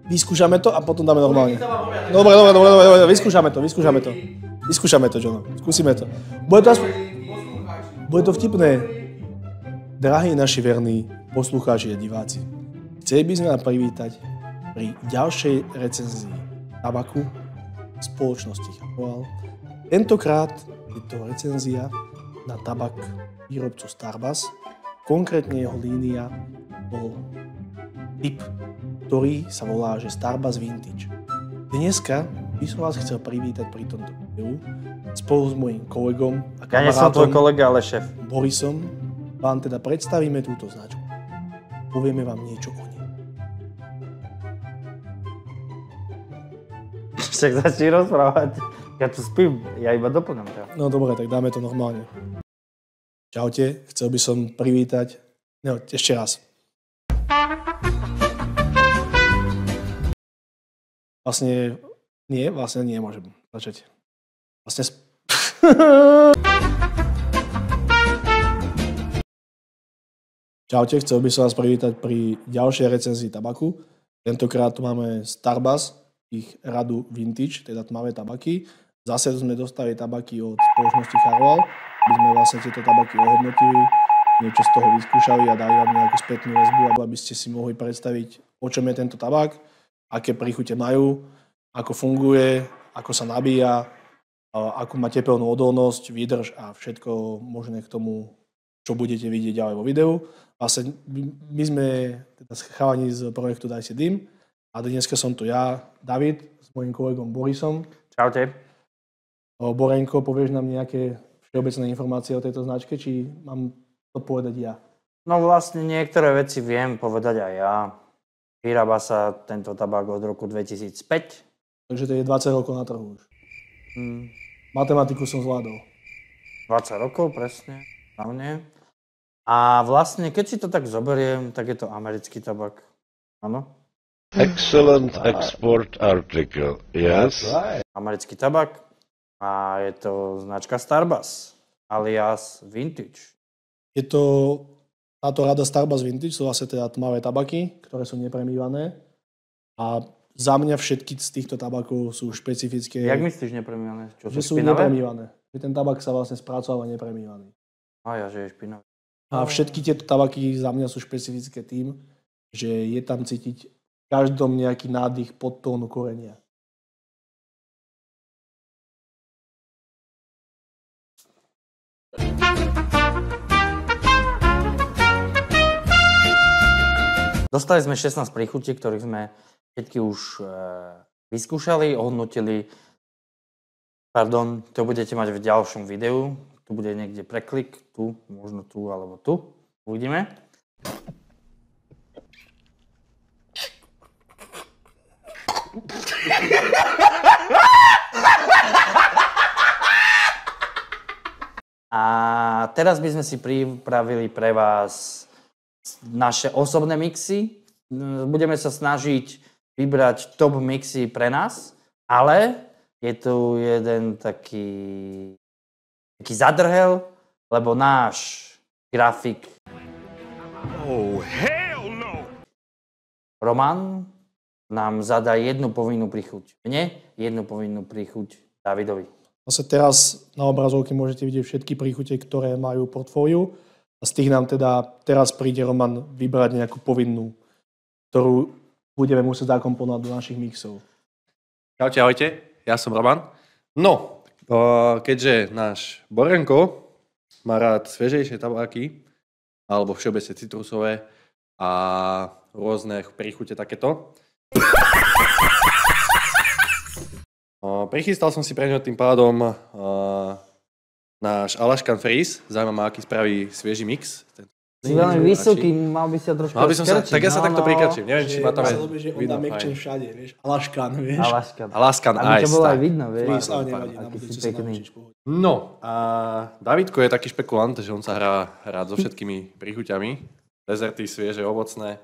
Vyskúšame to a potom dáme normálne. Dobre, vyskúšame to, John. Skúsime to. Bude to vtipné. Drahí naši verní poslucháči a diváci, chceli by sme vám privítať pri ďalšej recenzii tabaku spoločnosti Hapoal. Tentokrát je to recenzia na tabak výrobcu Starbucks. Konkrétne jeho línia bol typ, ktorý sa volá, že Starbucks Vintage. Dneska by som vás chcel privítať pri tomto videu spolu s mojím kolegom a kamarátom. Ja nie som tvoj kolega, ale šéf. Borisom vám teda predstavíme túto značku. Povieme vám niečo o nej. Však začni rozprávať. Ja tu spím, ja iba doplňam ťa. No dobre, tak dáme to normálne. Čaute, chcel by som privítať... No, ešte raz. Vlastne nie, môžem začať. Čaute, chcel by som vás privítať pri ďalšej recenzii tabaku. Tentokrát tu máme Starbucks, ich radu Vintage, teda tmavé tabaky. Zase sme dostali tabaky od spoločnosti Hapoal. My sme vlastne tieto tabaky ohodnotili, niečo z toho vyskúšali a dali vám nejakú spätnú väzbu, aby ste si mohli predstaviť, o čom je tento tabak, aké príchute majú, ako funguje, ako sa nabíja, akú má tepelnú odolnosť, výdrž a všetko možné k tomu, čo budete vidieť ďalej vo videu. Vlastne my sme teda chalani z projektu Daj si dym a dneska som tu ja, David, s mojím kolegom Borisom. Čaute. Borenko, povieš nám nejaké všeobecné informácie o tejto značke, či mám to povedať ja? No vlastne niektoré veci viem povedať aj ja. Vyrába sa tento tabak od roku 2005. Takže to je 20 rokov na trhu už. Matematiku som zvládol. 20 rokov, presne. Hlavne. A vlastne, keď si to tak zoberiem, tak je to americký tabak. Áno? Excellent export article, yes. Americký tabak a je to značka Starbucks, alias Vintage. Je to táto rada Starbucks Vintage, sú vlastne teda tmavé tabaky, ktoré sú nepremývané. A za mňa všetky z týchto tabakov sú špecifické. Jak myslíš nepremývané? Čo že sú špinavé? nepremývané. Že ten tabak sa vlastne spracováva nepremývaný. A ja, že je špinavý. A všetky tieto tabaky za mňa sú špecifické tým, že je tam cítiť v každom nejaký nádych podtónu korenia. Dostali sme 16 príchutí, ktorých sme všetky už vyskúšali, ohodnotili. Pardon, to budete mať v ďalšom videu. Tu bude niekde preklik, tu, možno tu alebo tu. Uvidíme. A teraz by sme si pripravili pre vás naše osobné mixy. Budeme sa snažiť vybrať top mixy pre nás, ale je tu jeden taký zadrhel, lebo náš grafik Roman nám zadá jednu povinnú príchuť. Mne jednu povinnú príchuť Davidovi. Vlastne teraz na obrazovke môžete vidieť všetky príchute, ktoré majú portfóliu. A z tých nám teda teraz príde Roman vybrať nejakú povinnú, ktorú budeme musieť zakomponovať do našich mixov. Čaute, ahojte, ja som Roman. No, keďže náš Borenko má rád svežejšie tabaky, alebo všeobecne citrusové a rôzne príchute takéto, prichystal som si pre ňo tým pádom náš Alaskan Freeze. Zaujímavé ma, aký spraví svieži mix. Si veľmi vysoký, mal by sa trošku skrčiť. Tak ja sa takto prikrčím. Neviem, či ma tam je vidno. On dá mekčen všade, vieš. Alaskan, vieš. Alaskan Aby Ice. to bolo aj vidno, vieš. Ale nevadí, na budúce sa naučíš. No, a Davidko je taký špekulant, že on sa hrá rád so všetkými príchuťami. Dezerty, svieže, ovocné.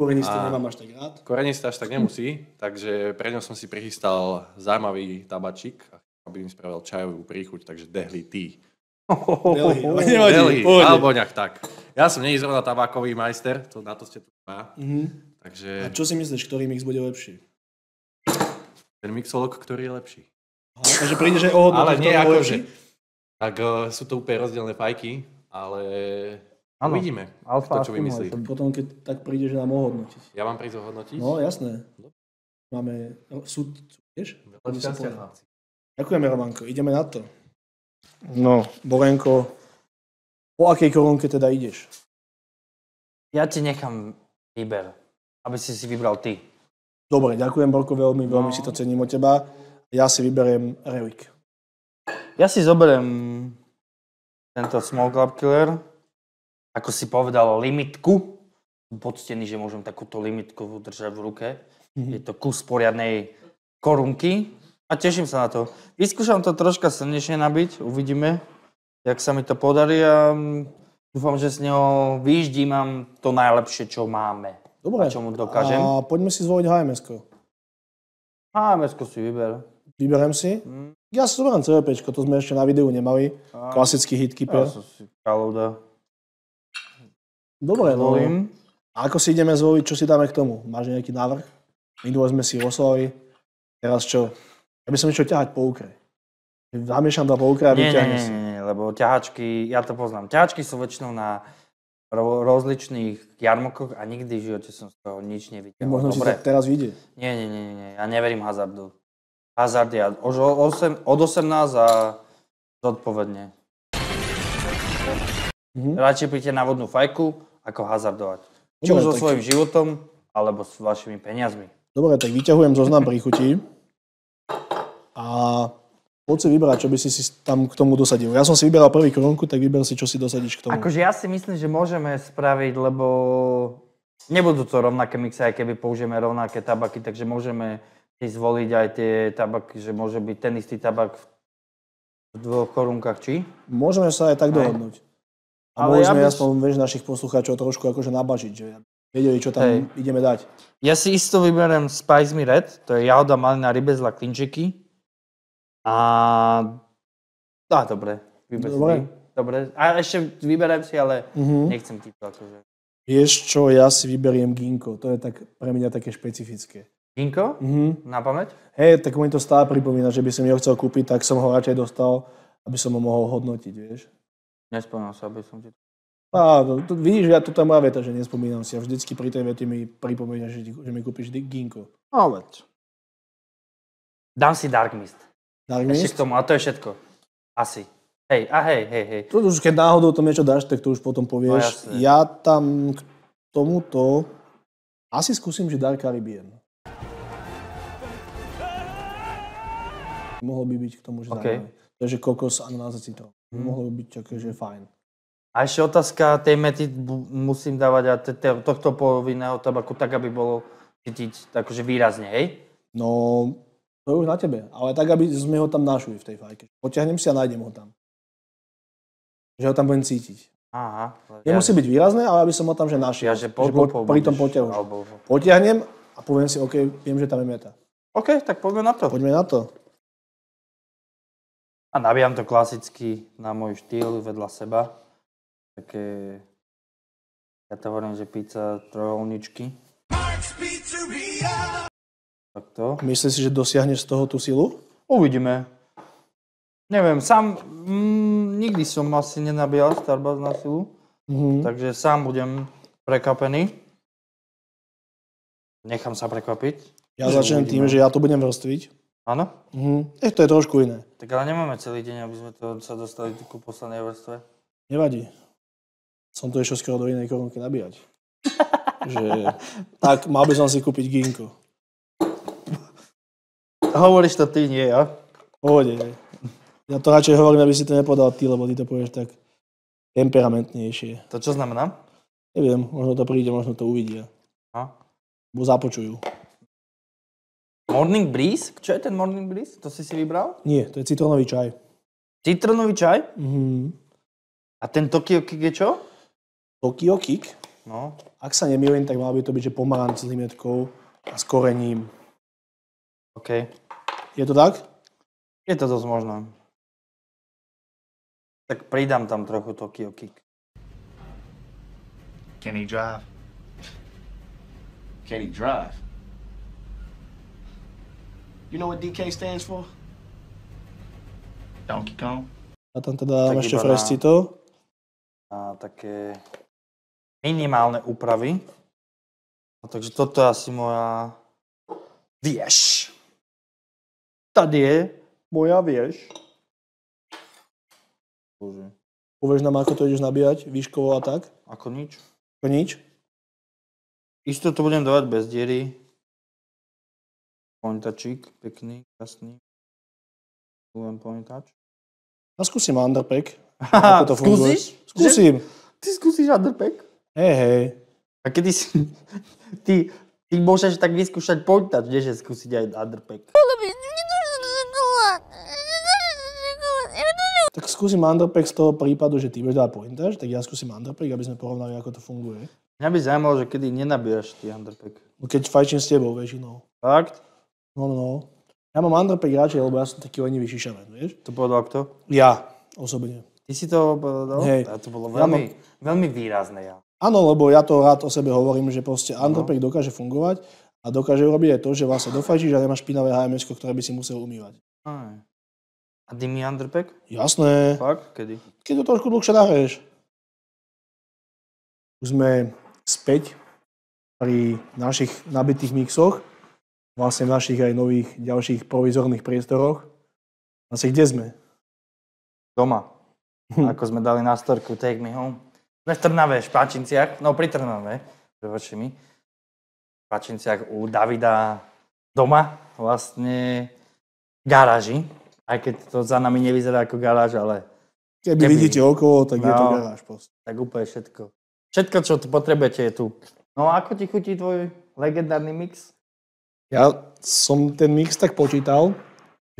Korenisté nemám až tak rád. Korenisté až tak nemusí, takže pre ňo som si prichystal zaujímavý tabačik, aby im spravil čajovú príchuť, takže Dehli Tea. Deli, alebo nejak tak. Ja som nie zrovna tabákový majster, to na to ste tu dva. Takže A čo si myslíš, ktorý mix bude lepší? ten mixolog, ktorý je lepší. Aha, takže prídeš aj ohodnotiť, Ale nie ktorý je ako, lepší? že tak sú to úplne rozdielne fajky, ale Áno. uvidíme, Alfa kto čo a vymyslí. Potom, keď tak prídeš nám ohodnotiť. Ja mám prísť ohodnotiť? No, jasné. Máme súd, vieš? Veľa šťastia, chlapci. Ďakujeme, Romanko. Ideme na to. No, Borenko, po akej korunke teda ideš? Ja ti nechám výber, aby si vybral ty. Dobre, ďakujem, Borko, veľmi si to cením od teba. Ja si vyberiem Relik. Ja si zoberiem tento Small Club Killer. Ako si povedal, limitku. Poctený, že môžem takúto limitku držať v ruke. Je to kus poriadnej korunky. A teším sa na to. Vyskúšam to troška silnejšie nabiť. Uvidíme, jak sa mi to podarí. A dúfam, že z neho vyždímam to najlepšie, čo máme. Dobre. A čo mu dokážem. A poďme si zvoliť HMS-ko. HMS-ko si vyber. Vyberiem si. Ja si zoberiem CVPčko, to sme ešte na videu nemali. Klasický Ja hitkeeper. som si Kalouda. Dobre, no. Volím. A ako si ideme zvoliť, čo si dáme k tomu? Máš nejaký návrh? Minule sme si oslovali. Teraz čo? Ja by som išiel ťahať po ukre. Zamiešam to po ukre a vyťahne si. Nie, lebo ťahačky, ja to poznám. Ťahačky sú väčšinou na rozličných jarmokoch a nikdy v živote som z toho nič nevyťahol. Možno si Dobre. to teraz vyjde. Nie, ja neverím hazardu. Hazard je od 18 a zodpovedne. Radšej príďte na vodnú fajku, ako hazardovať. Či Dobre, už so tak- svojím životom, alebo s vašimi peniazmi. Dobre, tak vyťahujem zoznam príchutí. A poď si vybrať, čo by si tam k tomu dosadil. Ja som si vyberal prvý korunku, tak vyber si, čo si dosadíš k tomu. Akože ja si myslím, že môžeme spraviť, lebo nebudú to rovnaké mixy, aj keby použijeme rovnaké tabaky, takže môžeme si zvoliť aj tie tabaky, že môže byť ten istý tabak v dvoch korunkách, či? Môžeme sa aj tak dohodnúť. A Ale mohli ja sme by- aspoň našich poslucháčov trošku akože nabažiť, že vedeli, čo tam Hej. ideme dať. Ja si isto vyberiem Spice Me Red, to je jahoda, malina, rybezla, klinčeky. Dobre, vyber si Dobre. ty. Dobre, a ešte vyberiem si, ale nechcem ti to akože. Vieš čo, ja si vyberiem ginko. To je tak pre mňa také špecifické. Ginko? Na pamäť? Hej, tak mi to stále pripomína, že by som ho chcel kúpiť, tak som ho radšej dostal, aby som ho mohol hodnotiť, vieš. Nespomínam sa, aby som ti... Vidíš, ja tu tá moja veta, že nespomínam si a vždycky pri tej vete mi pripomínaš, že mi kúpiš ginko. No veď. Dám si Dark Mist. Dark Ešte Mist? k tomu, a to je všetko. Asi. Hej. To už keď náhodou to niečo dáš, tak to už potom povieš. jasné. Ja tam k tomuto asi skúsim, že Dark Caribbean. Mohol by byť k tomu, že zaujímavý. To je, že kokos, ananáz a citrón. Mohlo by byť také, že fajn. A ešte otázka tej mety musím dávať a tohto povinného tabaku tak, aby bolo cítiť akože výrazne, hej? No, to je už na tebe. Ale tak, aby sme ho tam našli v tej fajke. Potiahnem si a nájdem ho tam. Že ho tam budem cítiť. Aha. Nemusí byť výrazné, ale aby som ho tam že našiel. Ja, že pri tom poťahu. Potiahnem a poviem si, OK, viem, že tam je meta. OK, tak poďme na to. Poďme na to. A nabíjam to klasicky na môj štýl vedľa seba. Také, ja to hovorím, že pizza trojuholníčky. Takto. Myslíš si, že dosiahneš z toho tú silu? Uvidíme. Neviem, sám nikdy som asi nenabíjal Starbucks na silu, takže sám budem prekvapený. Nechám sa prekvapiť. Ja začnem tým, že ja to budem vrstviť. Áno? To je trošku iné. Tak ale nemáme celý deň, aby sme to sa dostali ku poslednej vrstve. Nevadí. Som to ešte skoro do inej korunky nabíjať. Tak, mal by som si kúpiť ginko. Hovoríš to ty, nie ja. Pohode. Ja to radšej hovorím, aby si to nepodal ty, lebo ty to povieš tak temperamentnejšie. To čo znamená? Neviem, možno to príde, možno to uvidia. Bo započujú. Morning Breeze? Čo je ten Morning Breeze? To si vybral? Nie, to je citrónový čaj. Citronový čaj? A ten Tokyo Kick je čo? Tokyo Kick. No. Ak sa nemýlim, tak mal by to byť, že pomaranč s limetkou a s korením. OK. Je to tak? Je to dosť možné. Tak pridám tam trochu Tokyo Kick. Can he drive? Can he drive? You know what DK stands for? Donkey Kong? A tam teda Tak mám ešte iba Freshcito. A také minimálne úpravy. No, takže toto je asi moja vieš. Tady je moja vieš. Bože. Povieš nám, ako to ideš nabíjať, výškovo a tak? Ako nič. To nič? Isto to budem dávať bez diery. Pointačík, pekný, krásny. Len pointač. A skúsim underpack. Ako to funguje. Skúsiš? Skúsim. Ty skúsiš underpack? Hej. A kedy si... Ty môžeš tak vyskúšať pointač, kdeže skúsiť aj underpack. Tak skúsim underpack z toho prípadu, že ty budeš dávať pointač, tak ja skúsim underpack, aby sme porovnali, ako to funguje. Mňa by zaujímalo, že kedy nenabíjaš ty underpack. No keď fajčím s tebou väčšinou. Fakt? No. Ja mám underpack radšej, lebo ja som taký lenivý šišaven, vieš? To povedal kto? Ja, osobne. Ty si to povedal? Hej. A to bolo Ja veľmi výrazné, ja. Áno, lebo ja to rád o sebe hovorím, že proste underpack dokáže fungovať a dokáže urobiť aj to, že vlastne dofajčíš a nemáš špinavé HMS-ko, ktoré by si musel umývať. Aj. A dymý underpack? Jasné. Fakt? Kedy? Keď to trošku dlhšie nahreješ. Už sme späť pri našich nabitých mixoch, vlastne v našich aj nových ďalších provizorných priestoroch. Asi kde sme? Doma. Ako sme dali na storku Take Me Home. Sme v Trnave, v Špáčinciach, no pri Trnave, prepačte mi. V Špáčinciach u Davida doma, vlastne garáži. Aj keď to za nami nevyzerá ako garáž, ale Keby vidíte okolo, tak je to No. garáž proste. tak úplne všetko. Všetko, čo tu potrebujete, je tu. No a ako ti chutí tvoj legendárny mix? Ja som ten mix tak počítal,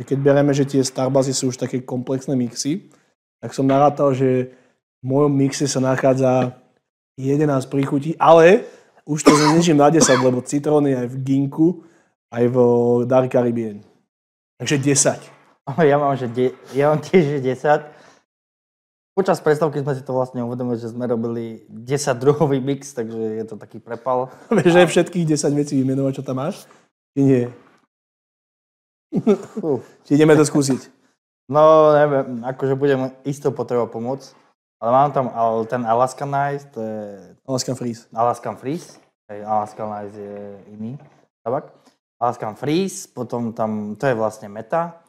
že keď bereme, že tie Starbuzzy sú už také komplexné mixy, tak som narátal, že v mojom mixe sa nachádza 11 príchutí, ale už to znižím na 10, lebo citrón je aj v Ginku, aj v Dark Caribbean. Takže 10. Ja mám tiež 10. Počas predstavky sme si to vlastne uvedomili, že sme robili 10-druhový mix, takže je to taký prepal. Vieš, že všetkých 10 vecí vymenovať, čo tam máš? Či nie? Či ideme to skúsiť? No, neviem, akože budem isto potrebovať pomoc. Ale mám tam ten Alaskan Ice, to je Alaskan Freeze. Alaskan Freeze. Alaskan Ice je iný tabak. Alaskan Freeze, potom tam, to je vlastne meta.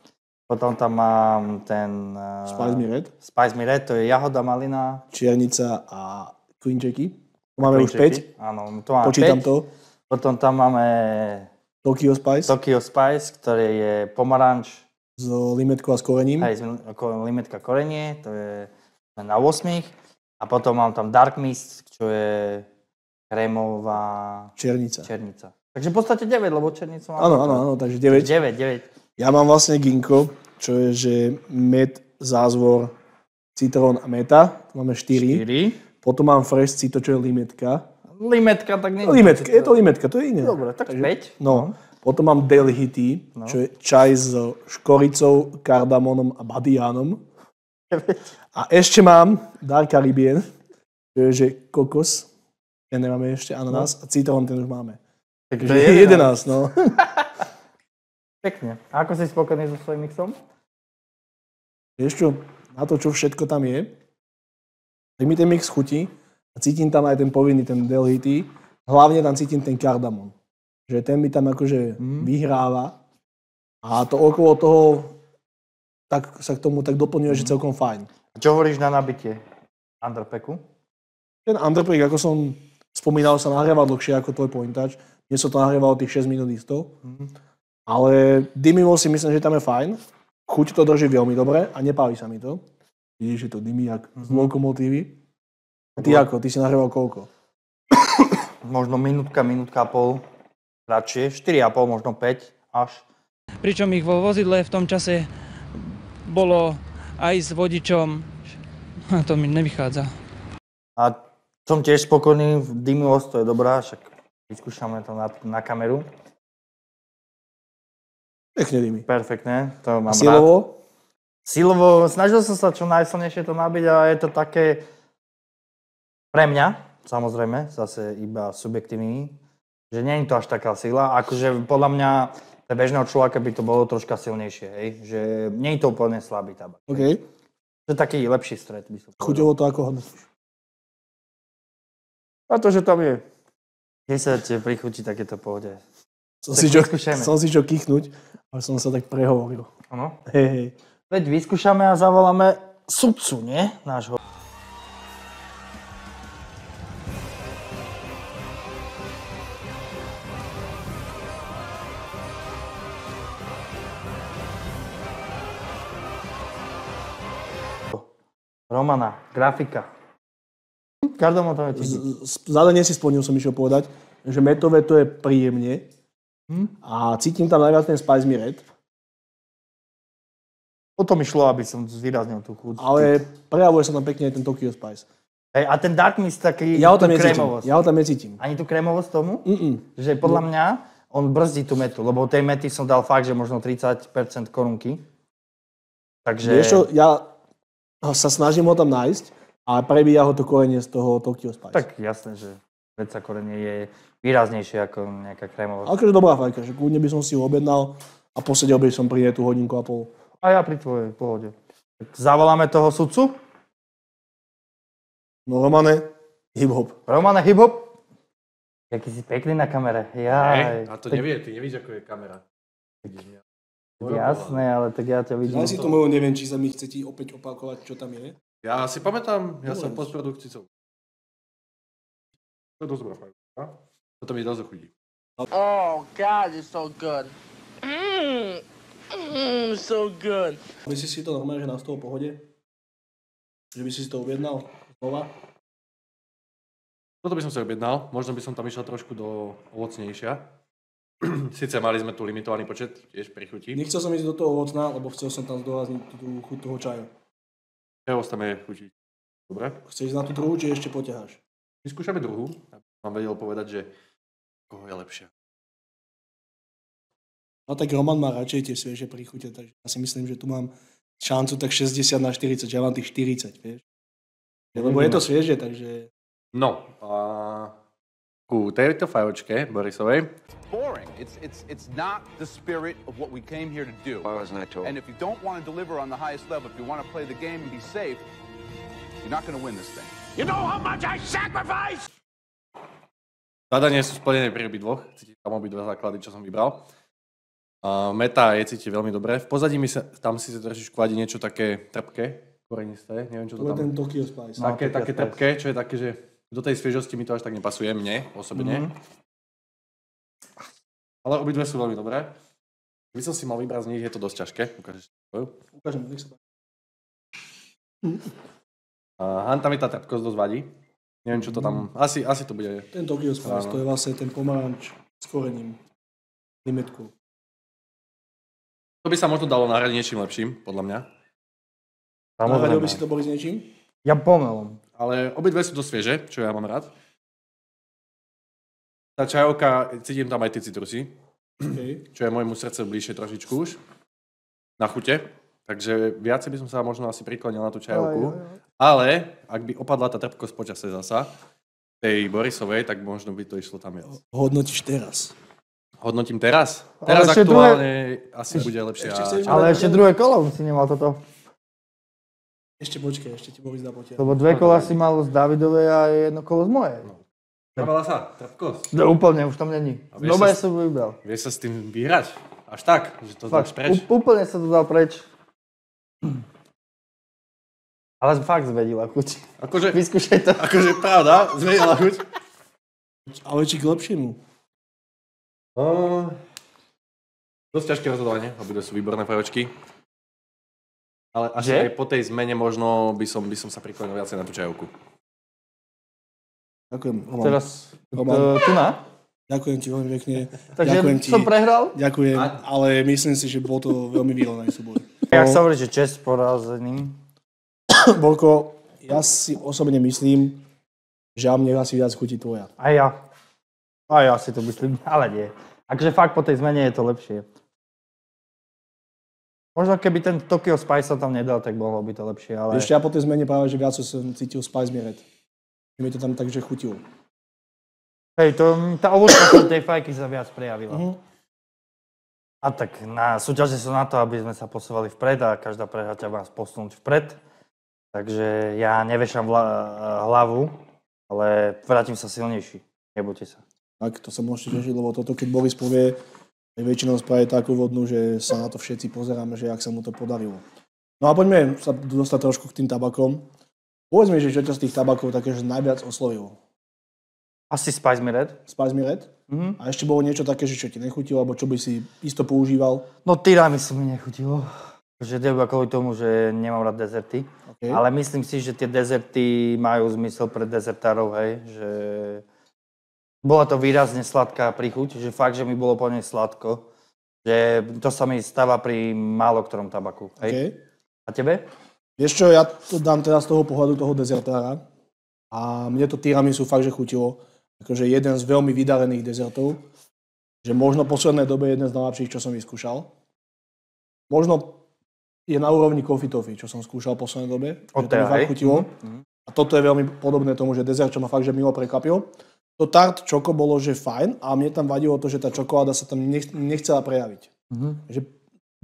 Potom tam mám ten... Spice Me Red, Spice Me Red, to je jahoda, malina. čiernica a klinčeky. Tu máme už 5. Áno, to máme Počítam 5. to. Potom tam máme Tokyo Spice Tokyo Spice, ktoré je pomaranč, s limetkou a s korením. aj limetka korenie, to je na 8. A potom mám tam Dark Mist, čo je krémová Čiernica. černica. Takže v podstate 9, lebo černicu mám. Áno, takže 9. 9. Ja mám vlastne ginko, čo je, že med, zázvor, citrón a meta. Tu máme 4. 4. Potom mám fresh cito, čo je limetka. Limetka, tak nie. Je to limetka, to je iné. Dobre, tak 5. No. Potom mám Delhi Tea, čo je čaj s škoricou, kardamonom a badiánom. A ešte mám Dark Caribbean, čo je, že kokos. Ja nemáme ešte ananás a citrón, ten už máme. Takže 11, no. Pekne. A ako si spokojný so svojím mixom? Vieš čo, na to, čo všetko tam je, tak mi ten mix chutí a cítim tam aj ten povinný, ten Delhi Tea. Hlavne tam cítim ten kardamon. Že ten mi tam akože vyhráva a to okolo toho tak sa k tomu tak doplňuje, že celkom fajn. A čo hovoríš na nabitie underpacku? Ten underpack, ako som spomínal, sa nahrieval dlhšie ako tvoj pointač. Dnes sa to nahrievalo tých 6 minút isto. Ale dymivo si myslím, že tam je fajn. Chuť to drží veľmi dobre a nepáli sa mi to. Vidíš, že to dymí jak z lokomotívy. A ty ako? Ty si nahrieval koľko? Možno minútka a pol. Radšie. 4,5, možno 5 až. Pričom ich vo vozidle v tom čase bolo aj s vodičom. A to mi nevychádza. A som tiež spokojný, dymivosť to je dobrá, však vyskúšame to na kameru. Pekne dymy. Perfektné, to mám Silovo? silovo, snažil som sa čo najsilnejšie to nabiť a je to také pre mňa, samozrejme, zase iba subjektívny, že nie je to až taká sila, akože podľa mňa pre bežného človeka by to bolo troška silnejšie, hej, že nie je to úplne slabý tabak. OK. To je taký lepší stret, by som povedal. Chuťovo to ako hodnotíš? A to, že tam je 10 pri chuti, tak je to pohode. Som si čo kýchnuť, ale som sa tak prehovoril. Áno. Hej. Veď vyskúšame a zavoláme sudcu, nie? Nášho. Romana, grafika. Každému to je cítiť. Zadanie si splnil, som išiel povedať, že metové to je príjemne a cítim tam najviac ten Spice Me Red. O to mi šlo, aby som zvýraznil tú chuť. Ale prejavuje sa tam pekne aj ten Tokyo Spice. Hej, a ten Dark Mist taký Ja ho tam krémovosť. necítim. Ani tú krémovosť tomu? Že podľa mňa on brzdí tú metu, lebo tej mety som dal fakt, že možno 30% korunky. Takže... Vieš čo, ja sa snažím ho tam nájsť, ale prebíja ho to korenie z toho Tokyo Spice. Tak jasné, že predsa korenie je výraznejšie ako nejaká krémovosť. Akože dobrá fajka, že kľudne by som si ho objednal a posedel by som pri nej tú hodinku a pol. A ja pri tvojej pohode. Tak zavoláme toho sudcu? No Romane, hip-hop. Romane, hip-hop? Jaký si pekný na kamere. Jaj. A to nevie, ty nevíš, ako je kamera. Jasné, ale tak ja ťa vidím. Ja si to moju, neviem, či sa mi chce ti opäť opakovať, čo tam je. Ja si pamätám, ja som postprodukcii. To je dosť dobrá fajka. Toto mi dosť chudí. Oh, God, it's so good. So good. By si to normálne, že na z toho pohode? Že by si to objednal znova? Toto by som si objednal. Možno by som tam išiel trošku do ovocnejšia. Sice mali sme tu limitovaný počet, tiež pri chuti. Nechcel som ísť do toho ovocná, lebo chcel som tam zdôrazniť tú chuť toho čaju. Čo tam je chutiť? Dobre. Chceš ísť na tú druhú, či ešte poťaháš? Vyskúšame druhú, aby som vám vedel povedať, že koho je lepšia. No tak Roman má radšej tie svieže príchute, takže ja si myslím, že tu mám šancu tak 60 na 40, že ja mám tých 40, vieš. Lebo je to svieže, takže... No, a ku tejto fajočke Borisovej. Boring. It's not the spirit of what we came here to do. Why wasn't I told? And if you don't want to deliver on the highest level, if you want to play the game and be safe, you're not going to win this thing. You know how much I sacrifice? Zadanie sú splnené pri obidvoch. Cítim tam obidve základy, čo som vybral. Meta je cíti veľmi dobre. V pozadí mi sa tam si trošičku vadí niečo také trpké, korenisté. Neviem, čo to To je tam... ten Tokyo Spice. Také trpké, čo je také, že do tej sviežosti mi to až tak nepasuje, mne osobne. Ale obidve sú veľmi dobré. By som si mal vybrať z nich, je to dosť ťažké. Ukážeš svoju? Ukážem, nech sa páči. Han tam je tá trpkosť dosť vadí. Neviem, čo to tam... Asi to bude... Ten Tokyo Spice, to je vlastne ten pomaranč s korením. Limetkou. To by sa možno dalo nahradiť niečím lepším, podľa mňa. Nahradil by si to boli s niečím? Ja pomelom. Ale obidve sú dosť svieže, čo ja mám rád. Tá čajovka, cítim tam aj tie citrusy, čo je môjmu srdce bližšie trošičku už. Na chute. Takže viacej by som sa možno asi priklonil na tú čajovku. Ale ak by opadla tá trpkosť počase zasa, tej Borisovej, tak možno by to išlo tam viac. Hodnotíš teraz. Hodnotím teraz? Ale Teraz ešte aktuálne asi bude lepšia. Ale ešte druhé kolo si nemal toto. Ešte počkaj, ešte ti Boris dá potiaľ. Lebo dve kola si mal z Davidovej a jedno kolo z mojej. Trvala sa trpkosť. No, úplne, už tam není. Dobre som vybral. Vieš sa s tým vyhrať? Až tak, že to dáš preč? Úplne sa to dal preč. Ale fakt zvedila chuť. Akože, Vyskúšaj to. akože pravda, zvedela chuť. Ale či k lepšiemu? Dosť ťažké rozhodovanie, obidve sú výborné fajočky. Ale asi Že? aj po tej zmene možno by som sa priklonil viacej na tú čajovku. Ďakujem, Roman. Teraz Roman. tu na. Ďakujem ti veľmi pekne. Takže Ďakujem ti. som prehral. Ďakujem, ale myslím si, že bol to veľmi vyrovnaný súboj. Jak sa hovorí, že čest porazeným. Borko, ja si osobne myslím, že mne asi viac chutí tvoja. A ja si to myslím, ale nie. Akože fakt po tej zmene je to lepšie. Možno keby ten Tokyo Spice sa tam nedal, tak bolo by to lepšie, ale... Ešte ja po tej zmene práve, že viac som cítil Spice Me Red. Mi to tam takže chutilo. Hej, tá ovocná tej fajky sa viac prejavila. A tak na súťaže sú na to, aby sme sa posúvali vpred a každá prehra ťa má posunúť vpred. Takže ja nevešam hlavu, ale vrátim sa silnejší. Nebojte sa. Tak, to sa môžete tešiť, lebo toto, keď Boris povie, tak väčšinou spraví takú vodnú, že sa na to všetci pozeráme, že jak sa mu to podarilo. No a poďme sa dostať trošku k tým tabakom. Povedz mi, že čo ťa z tých tabakov také, že najviac oslovilo? Asi Spice Me Red. Spice Me Red? A ešte bolo niečo také, že čo ti nechutilo, alebo čo by si isto používal? No tiramisu mi nechutilo. Že iba kvôli tomu, že nemám rád dezerty. Okay. Ale myslím si, že tie dezerty majú zmysel pre dezertárov, hej. Že bola to výrazne sladká príchuť, že fakt, že mi bolo po nej sladko. Že to sa mi stáva pri málo ktorom tabaku, hej. Okay. A tebe? Vieš čo, ja to dám teraz z toho pohľadu toho dezertára. A mne to tiramisu fakt, že chutilo. Akože jeden z veľmi vydarených dezertov. Že možno v poslednej dobe jeden z najlepších, čo som vyskúšal. Možno je na úrovni Coffee Toffee, čo som skúšal v poslednej dobe. Že to mi fakt chutilo. A toto je veľmi podobné tomu, že dezert, čo ma fakt, že milo prekvapil. To tart čoko bolo, že fajn, a mne tam vadilo to, že tá čokoláda sa tam nechcela prejaviť. Že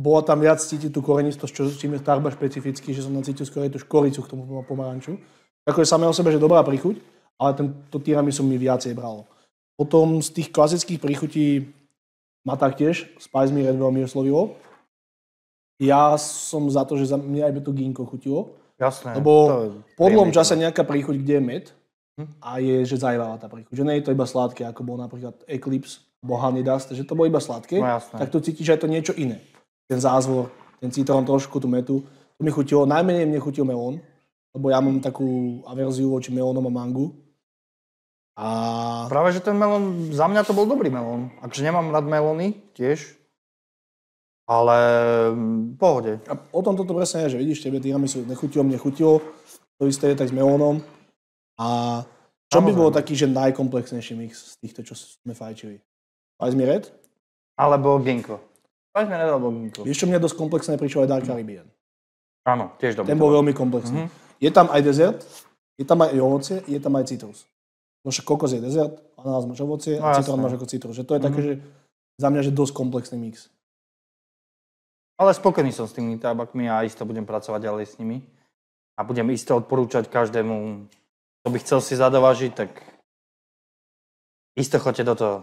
bola tam viac cítiť tú korenistosť, čo čím je Starbucks špecifický, že som tam cítil skôr tú škoricu k tomu pomaranču. Akože samé o sebe, že dobrá príchuť, ale to tiramisu mi viacej bralo. Potom z tých klasických príchutí ma taktiež Spice Me Red veľmi oslovilo. Ja som za to, že za mňa aj by to ginko chutilo. Jasné. Lebo po dlhom čase nejaká príchuť, kde je med, a je, že zajímavá tá príchuť. Že nie je to iba sladké, ako bol napríklad Eclipse alebo Honey Dust, že to bolo iba sladké, tak tu cítiš, že je to niečo iné. Ten zázvor, ten citrón, trošku tú metu, to mi chutilo. Najmenej mne chutil melón, lebo ja mám takú averziu voči melónom a mangu. A... Práve, že ten melón, za mňa to bol dobrý melón. Akože nemám rád melóny tiež, ale v pohode. A o tom toto presne je, že vidíš, tebe tiramisu nechutilo, mne chutilo, to isté je tak s melónom. A čo by bolo taký, že najkomplexnejší mix z týchto, čo sme fajčili? Spice Me Red? Alebo ginko. Spice Me Red alebo ginko. Vieš, čo mne dosť komplexné prišiel aj Dark Caribbean. Áno, tiež dobrý. Ten bol veľmi komplexný. Je tam aj dezert, je tam aj ovocie, je tam aj citrus. No však kokos je dezert, ananás máš ovocie a citrón máš ako citrus. Že to je také, že za mňa, že dosť komplexný mix. Ale spokojný som s tými tabakmi a isto budem pracovať ďalej s nimi. A budem isto odporúčať každému, kto by chcel si zadovážiť, tak isto choďte do toho.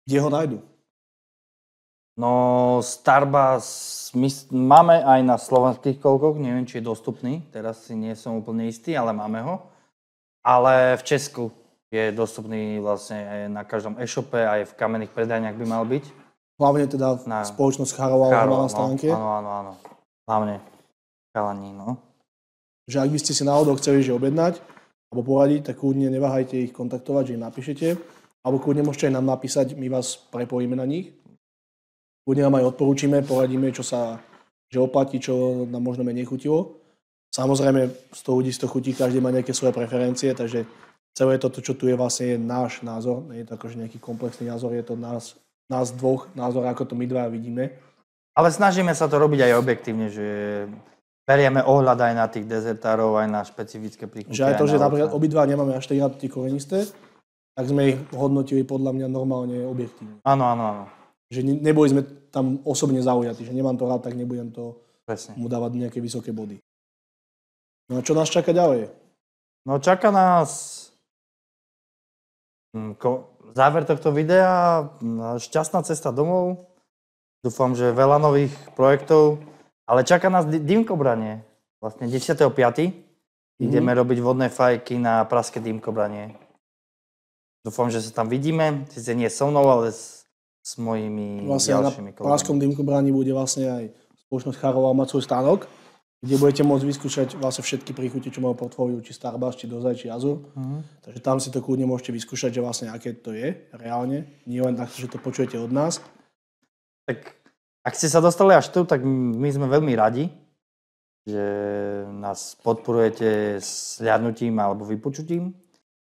Kde ho nájdu? No, Starbucks máme aj na slovenských kolkoch, neviem, či je dostupný, teraz si nie som úplne istý, ale máme ho. Ale v Česku je dostupný vlastne aj na každom e-shope, aj v kamenných predajniach by mal byť. Hlavne teda spoločnosť Charova na stránke. Áno. Hlavne chalani, no. Že ak by ste si náhodou chceli objednať, alebo poradiť, tak kľudne neváhajte ich kontaktovať, že im napíšete. Alebo kľudne môžete aj nám napísať, my vás prepojíme na nich. Kľudne nám aj odporúčime, poradíme, čo sa oplatí, čo nám možno menej chutilo. Samozrejme, 100 ľudí 100 chutí, každý má nejaké svoje preferencie, takže celé toto, čo tu je, vlastne je náš názor. Nie je to akože nejaký komplexný názor, je to nás dvoch názor, ako to my dva vidíme. Ale snažíme sa to robiť aj objektívne, že berieme ohľad aj na tých dezertárov, aj na špecifické príchutie. Že aj to, že napríklad obidva nemáme až tak rád tie korenisté, tak sme ich hodnotili podľa mňa normálne objektívne. Áno. Že neboli sme tam osobne zaujatí, že nemám to rád, tak nebudem to Presne. mu dávať nejaké vysoké body. No a čo nás čaká ďalej? No čaká nás záver tohto videa, šťastná cesta domov. Dúfam, že veľa nových projektov. Ale čaká nás dýmkobranie. Vlastne 10.5. ideme robiť vodné fajky na praské dýmkobranie. Dúfam, že sa tam vidíme. Sice nie so mnou, ale s mojimi ďalšími kolegami. Na praskom dýmkobraní bude vlastne aj spoločnosť Charova mať svoj stánok, kde budete môcť vyskúšať vlastne všetky príchute, čo majú portfóliu, či Starbucks, či Dozaj, či Azur. Takže tam si to kľudne môžete vyskúšať, že vlastne aké to je reálne. Nie len takto, že to počujete od nás. Tak ak ste sa dostali až tu, tak my sme veľmi radi, že nás podporujete s hľadnutím alebo vypočutím.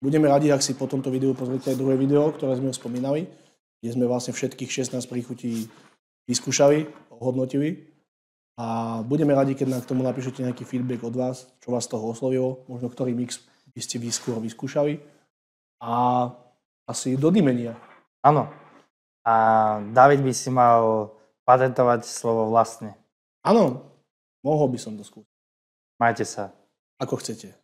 Budeme radi, ak si po tomto videu pozriete aj druhé video, ktoré sme spomínali, kde sme vlastne všetkých 16 príchutí vyskúšali, ohodnotili. A budeme radi, keď nám k tomu napíšete nejaký feedback od vás, čo vás z toho oslovilo, možno ktorý mix by ste vy skôr vyskúšali. A asi do dymenia. Áno. A David by si mal patentovať slovo vlastne. Áno, mohol by som to skúsiť. Majte sa. Ako chcete.